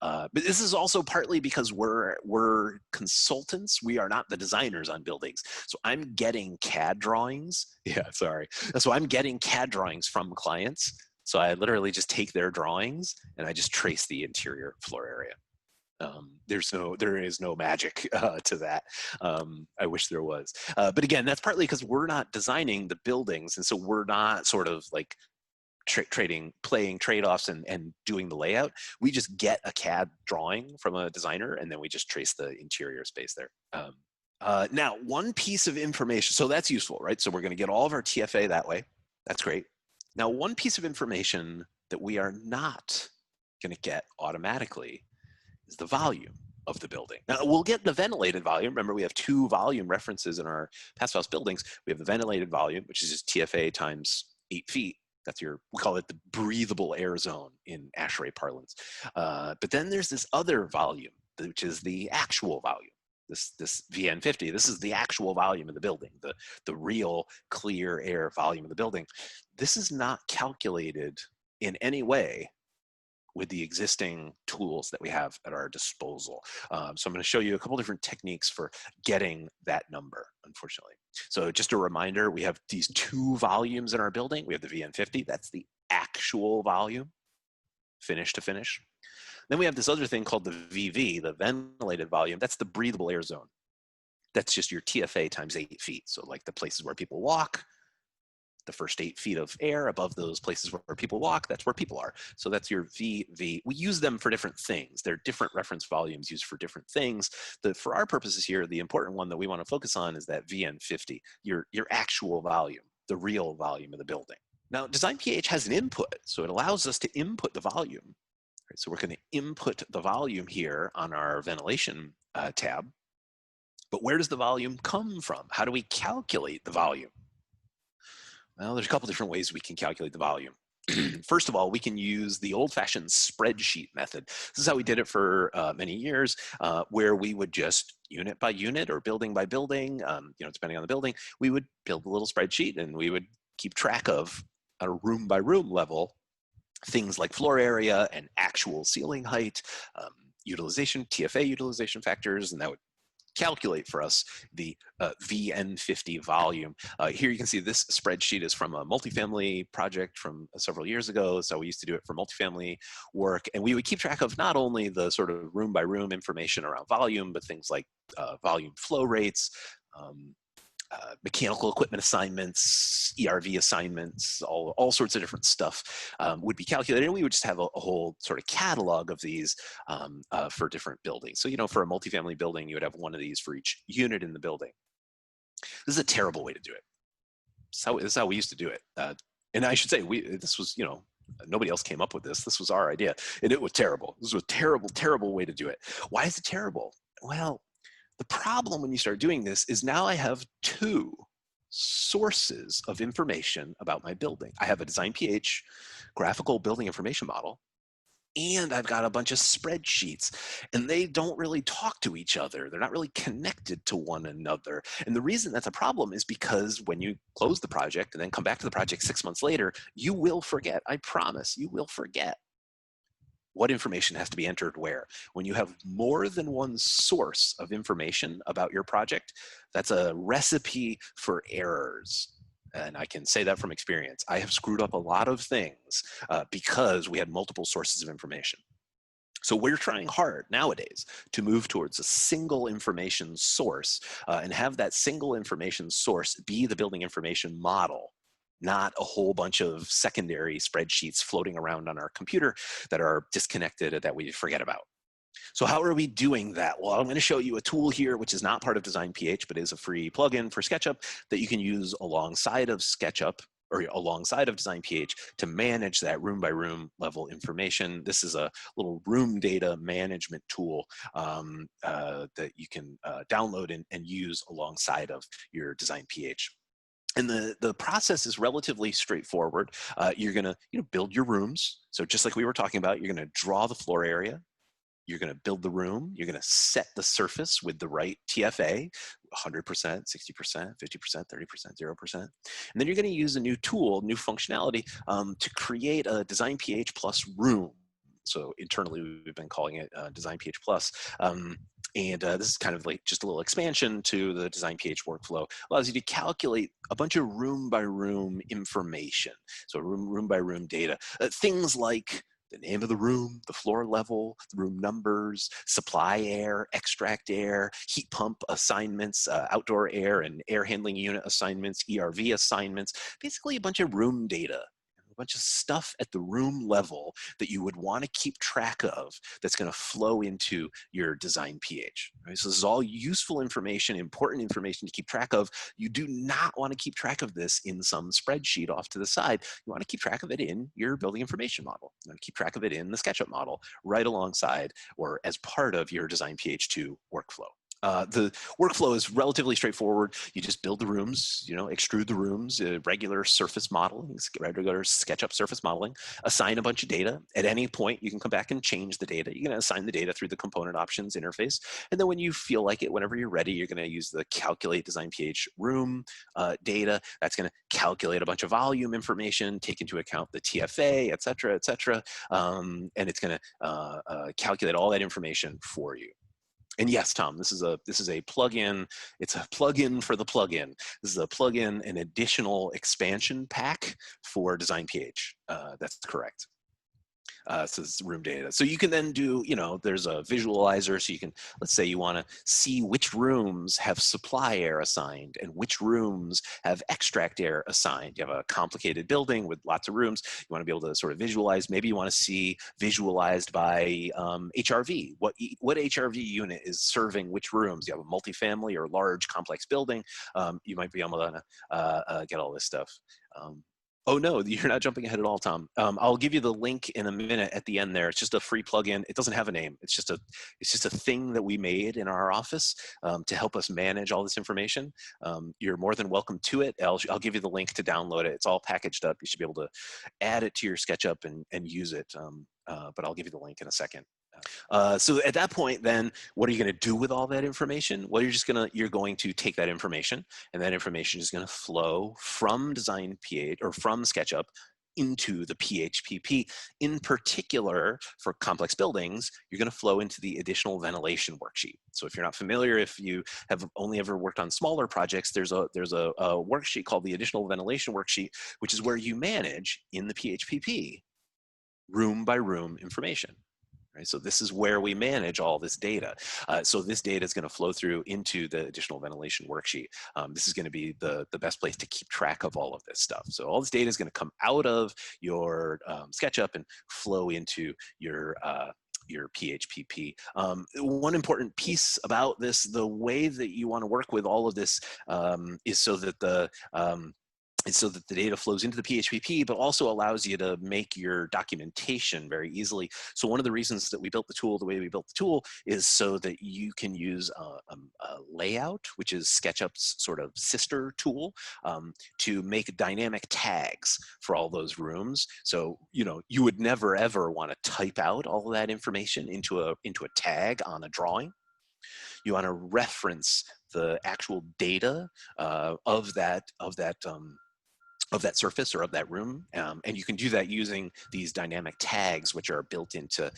But this is also partly because we're consultants. We are not the designers on buildings. So I'm getting CAD drawings. Yeah, sorry. So I'm getting CAD drawings from clients. So I literally just take their drawings and I just trace the interior floor area. There is no magic to that. I wish there was. But again, that's partly because we're not designing the buildings. And so we're not sort of like playing trade-offs and doing the layout. We just get a CAD drawing from a designer and then we just trace the interior space there. Now, one piece of information, so that's useful, right? So we're going to get all of our TFA that way. That's great. Now, one piece of information that we are not going to get automatically is the volume of the building. Now, we'll get the ventilated volume. Remember, we have 2 volume references in our Passive House buildings. We have the ventilated volume, which is just TFA times 8 feet. That's we call it the breathable air zone in ASHRAE parlance. But then there's this other volume, which is the actual volume. This VN50, this is the actual volume of the building, the real clear air volume of the building. This is not calculated in any way with the existing tools that we have at our disposal. So I'm going to show you a couple different techniques for getting that number, unfortunately. So just a reminder, we have these 2 volumes in our building. We have the VN50, that's the actual volume, finish to finish. Then we have this other thing called the VV, the ventilated volume. That's the breathable air zone. That's just your TFA times 8 feet. So like the places where people walk, the first 8 feet of air above those places where people walk, that's where people are. So that's your VV. We use them for different things. They're different reference volumes used for different things. For our purposes here, the important one that we want to focus on is that VN50, your actual volume, the real volume of the building. Now, DesignPH has an input, so it allows us to input the volume. Right, so we're going to input the volume here on our ventilation tab. But where does the volume come from? How do we calculate the volume? Well, there's a couple different ways we can calculate the volume. First of all, we can use the old-fashioned spreadsheet method. This is how we did it for many years, where we would just unit by unit or building by building, depending on the building, we would build a little spreadsheet and we would keep track of, at a room by room level, things like floor area and actual ceiling height, utilization, TFA utilization factors, and that would calculate for us the VN50 volume. Here you can see this spreadsheet is from a multifamily project from several years ago. So we used to do it for multifamily work, and we would keep track of not only the sort of room by room information around volume, but things like volume flow rates, mechanical equipment assignments, ERV assignments, all sorts of different stuff would be calculated. And we would just have a whole sort of catalog of these for different buildings. So, for a multifamily building, you would have one of these for each unit in the building. This is a terrible way to do it. This is how we used to do it. And I should say, this was, nobody else came up with this. This was our idea. And it was terrible. This was a terrible, terrible way to do it. Why is it terrible? Well, the problem when you start doing this is now I have 2 sources of information about my building. I have a DesignPH graphical building information model, and I've got a bunch of spreadsheets, and they don't really talk to each other. They're not really connected to one another. And the reason that's a problem is because when you close the project and then come back to the project 6 months later, you will forget. I promise you will forget what information has to be entered where. When you have more than one source of information about your project, that's a recipe for errors. And I can say that from experience. I have screwed up a lot of things because we had multiple sources of information. So we're trying hard nowadays to move towards a single information source and have that single information source be the building information model, not a whole bunch of secondary spreadsheets floating around on our computer that are disconnected and that we forget about. So how are we doing that? Well, I'm going to show you a tool here, which is not part of DesignPH, but is a free plugin for SketchUp that you can use alongside of SketchUp or alongside of DesignPH to manage that room by room level information. This is a little room data management tool that you can download and use alongside of your DesignPH. And the process is relatively straightforward. You're gonna build your rooms. So just like we were talking about, you're gonna draw the floor area. You're gonna build the room. You're gonna set the surface with the right TFA, 100%, 60%, 50%, 30%, 0%. And then you're gonna use a new tool, new functionality to create a DesignPH Plus room. So internally, we've been calling it DesignPH Plus. And this is kind of like just a little expansion to the DesignPH workflow. Allows you to calculate a bunch of room by room information. So room by room data. Things like the name of the room, the floor level, the room numbers, supply air, extract air, heat pump assignments, outdoor air and air handling unit assignments, ERV assignments, basically a bunch of room data. Bunch of stuff at the room level that you would want to keep track of that's going to flow into your DesignPH. Right? So this is all useful information, important information to keep track of. You do not want to keep track of this in some spreadsheet off to the side. You want to keep track of it in your building information model. You want to keep track of it in the SketchUp model right alongside or as part of your DesignPH 2 workflow. The workflow is relatively straightforward. You just build the rooms, extrude the rooms, regular surface modeling, regular SketchUp surface modeling, assign a bunch of data. At any point, you can come back and change the data. You're going to assign the data through the component options interface. And then when you feel like it, whenever you're ready, you're going to use the calculate DesignPH room data. That's going to calculate a bunch of volume information, take into account the TFA, et cetera, et cetera. And it's going to calculate all that information for you. And yes, Tom, this is a plugin. It's a plugin for the plugin. This is a plugin, an additional expansion pack for DesignPH. That's correct. So it's room data. So you can then do, there's a visualizer. So you can, let's say you want to see which rooms have supply air assigned and which rooms have extract air assigned. You have a complicated building with lots of rooms. You want to be able to sort of visualize. Maybe you want to see visualized by HRV. What HRV unit is serving which rooms? You have a multifamily or large complex building. You might be able to get all this stuff. Oh no, you're not jumping ahead at all, Tom. I'll give you the link in a minute at the end there. It's just a free plugin. It doesn't have a name. It's just a thing that we made in our office to help us manage all this information. You're more than welcome to it. I'll give you the link to download it. It's all packaged up. You should be able to add it to your SketchUp and use it. But I'll give you the link in a second. So at that point, then what are you going to do with all that information? Well, you're going to take that information, and that information is going to flow from DesignPH or from SketchUp into the PHPP. In particular, for complex buildings, you're going to flow into the additional ventilation worksheet. So if you're not familiar, if you have only ever worked on smaller projects, there's a worksheet called the additional ventilation worksheet, which is where you manage in the PHPP room by room information. Right? So this is where we manage all this data. So this data is going to flow through into the additional ventilation worksheet. This is going to be the best place to keep track of all of this stuff. So all this data is going to come out of your SketchUp and flow into your PHPP. One important piece about this, the way that you want to work with all of this is so that the data flows into the PHPP, but also allows you to make your documentation very easily. So one of the reasons that we built the tool the way we built the tool is so that you can use a layout, which is SketchUp's sort of sister tool, to make dynamic tags for all those rooms. So, you would never ever want to type out all of that information into a tag on a drawing. You want to reference the actual data of that surface or of that room. And you can do that using these dynamic tags, which are built into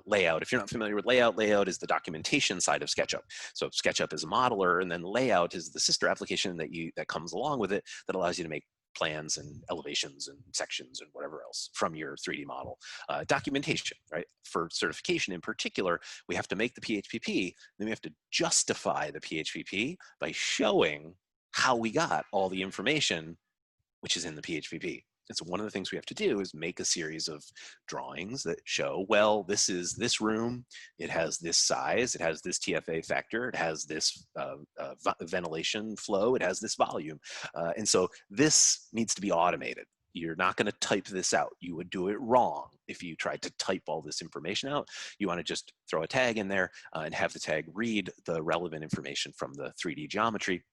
Layout. If you're not familiar with Layout, Layout is the documentation side of SketchUp. So SketchUp is a modeler, and then Layout is the sister application that comes along with it that allows you to make plans and elevations and sections and whatever else from your 3D model. Documentation, right? For certification in particular, we have to make the PHPP, then we have to justify the PHPP by showing how we got all the information which is in the PHPP. And so one of the things we have to do is make a series of drawings that show, well, this is this room, it has this size, it has this TFA factor, it has this ventilation flow, it has this volume. And so this needs to be automated. You're not going to type this out. You would do it wrong if you tried to type all this information out. You want to just throw a tag in there and have the tag read the relevant information from the 3D geometry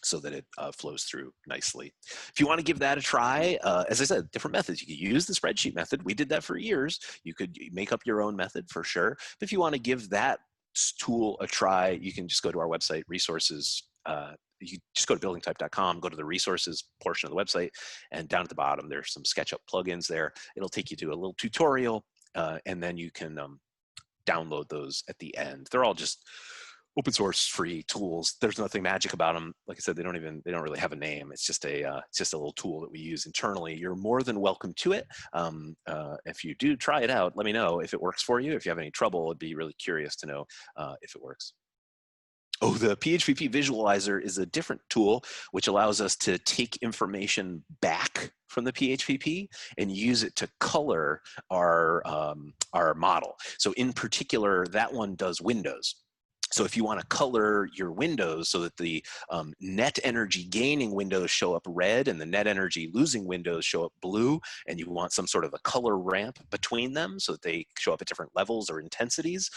so that it flows through nicely. If you want to give that a try, as I said, different methods. You could use the spreadsheet method. We did that for years. You could make up your own method for sure. But if you want to give that tool a try, you can just go to our website, resources. You just go to buildingtype.com, go to the resources portion of the website, and down at the bottom, there's some SketchUp plugins there. It'll take you to a little tutorial, and then you can download those at the end. They're all just open source free tools. There's nothing magic about them. Like I said, they don't really have a name. It's just a little tool that we use internally. You're more than welcome to it. If you do try it out, let me know if it works for you. If you have any trouble, I'd be really curious to know if it works. Oh, the PHPP visualizer is a different tool which allows us to take information back from the PHPP and use it to color our model. So in particular, that one does windows. So if you want to color your windows so that the net energy gaining windows show up red and the net energy losing windows show up blue, and you want some sort of a color ramp between them so that they show up at different levels or intensities,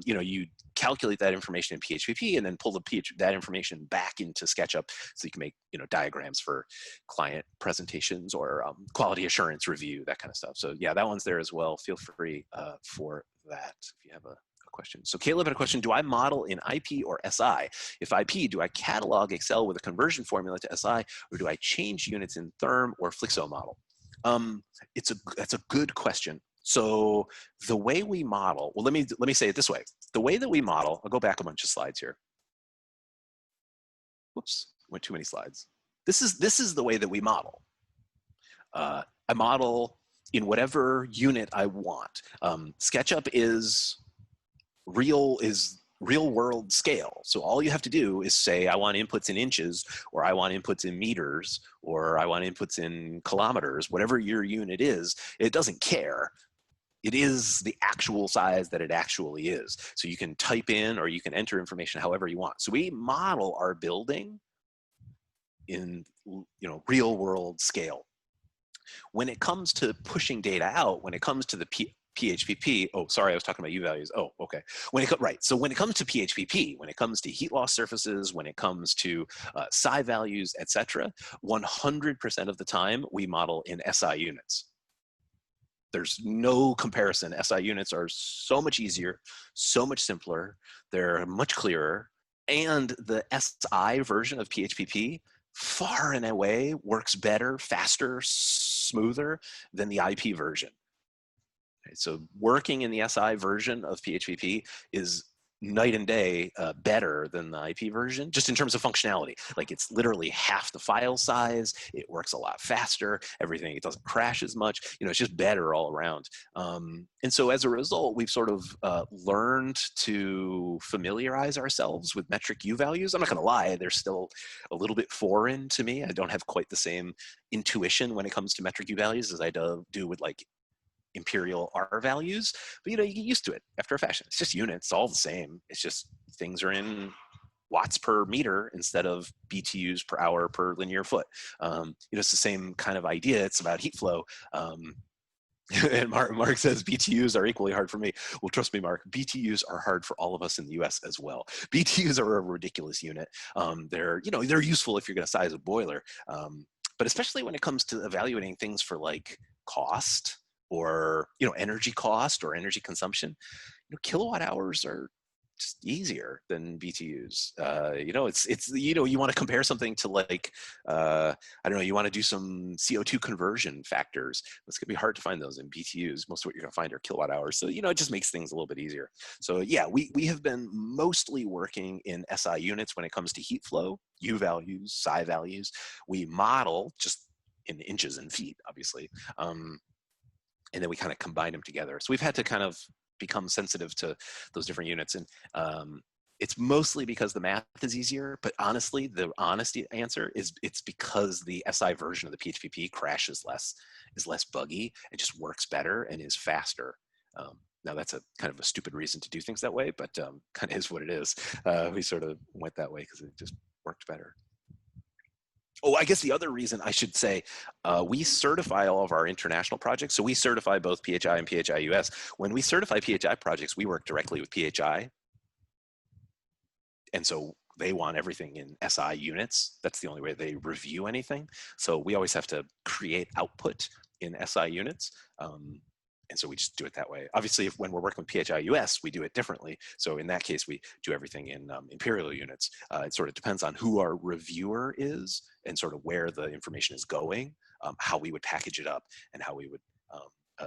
you calculate that information in PHPP and then pull that information back into SketchUp so you can make diagrams for client presentations or quality assurance review, that kind of stuff. So yeah, that one's there as well. Feel free for that if you have a question. So Caleb had a question, do I model in IP or SI? If IP, do I catalog Excel with a conversion formula to SI, or do I change units in Therm or Flixo model? That's a good question. So the way we model, well, let me say it this way. The way that we model, I'll go back a bunch of slides here. Whoops, went too many slides. This is the way that we model. I model in whatever unit I want. SketchUp is real world scale. So all you have to do is say, I want inputs in inches, or I want inputs in meters, or I want inputs in kilometers, whatever your unit is, it doesn't care. It is the actual size that it actually is. So you can type in or you can enter information however you want. So we model our building in real world scale. When it comes to pushing data out, when it comes to the PHPP, oh, sorry, I was talking about U values. Oh, okay. Right. So when it comes to PHPP, when it comes to heat loss surfaces, when it comes to psi values, etc., 100% of the time we model in SI units. There's no comparison. SI units are so much easier, so much simpler. They're much clearer. And the SI version of PHPP far and away works better, faster, smoother than the IP version. Okay, so working in the SI version of PHPP is night and day better than the IP version, just in terms of functionality. Like, it's literally half the file size. It works a lot faster. Everything, it doesn't crash as much. It's just better all around. And so as a result, we've sort of learned to familiarize ourselves with metric U values. I'm not going to lie, they're still a little bit foreign to me. I don't have quite the same intuition when it comes to metric U values as I do with like imperial R values, but you get used to it after a fashion. It's just units, all the same. It's just things are in watts per meter instead of BTUs per hour per linear foot. It's the same kind of idea. It's about heat flow. And Mark says BTUs are equally hard for me. Well, trust me, Mark, BTUs are hard for all of us in the US as well. BTUs are a ridiculous unit. They're useful if you're going to size a boiler, but especially when it comes to evaluating things for like cost, or energy cost or energy consumption, kilowatt hours are just easier than BTUs. You want to compare something to like I don't know, you want to do some CO2 conversion factors. It's gonna be hard to find those in BTUs. Most of what you're gonna find are kilowatt hours. So it just makes things a little bit easier. So yeah, we have been mostly working in SI units when it comes to heat flow, U values, psi values. We model just in inches and feet, obviously. And then we kind of combine them together. So we've had to kind of become sensitive to those different units. And it's mostly because the math is easier, but honestly, the honest answer is it's because the SI version of the PHPP crashes less, is less buggy, and just works better and is faster. Now that's a kind of a stupid reason to do things that way, but kind of is what it is. We sort of went that way because it just worked better. Oh, I guess the other reason I should say, we certify all of our international projects. So we certify both PHI and PHI US. When we certify PHI projects, we work directly with PHI. And so they want everything in SI units. That's the only way they review anything. So we always have to create output in SI units. And so we just do it that way. Obviously, when we're working with PHI US, we do it differently. So in that case, we do everything in imperial units. It sort of depends on who our reviewer is and sort of where the information is going, how we would package it up, and how we would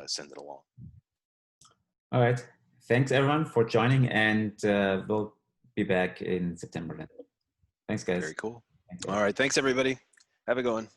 send it along. All right. Thanks, everyone, for joining, and we'll be back in September then. Thanks, guys. Very cool. All right. Thanks, everybody. Have a good one.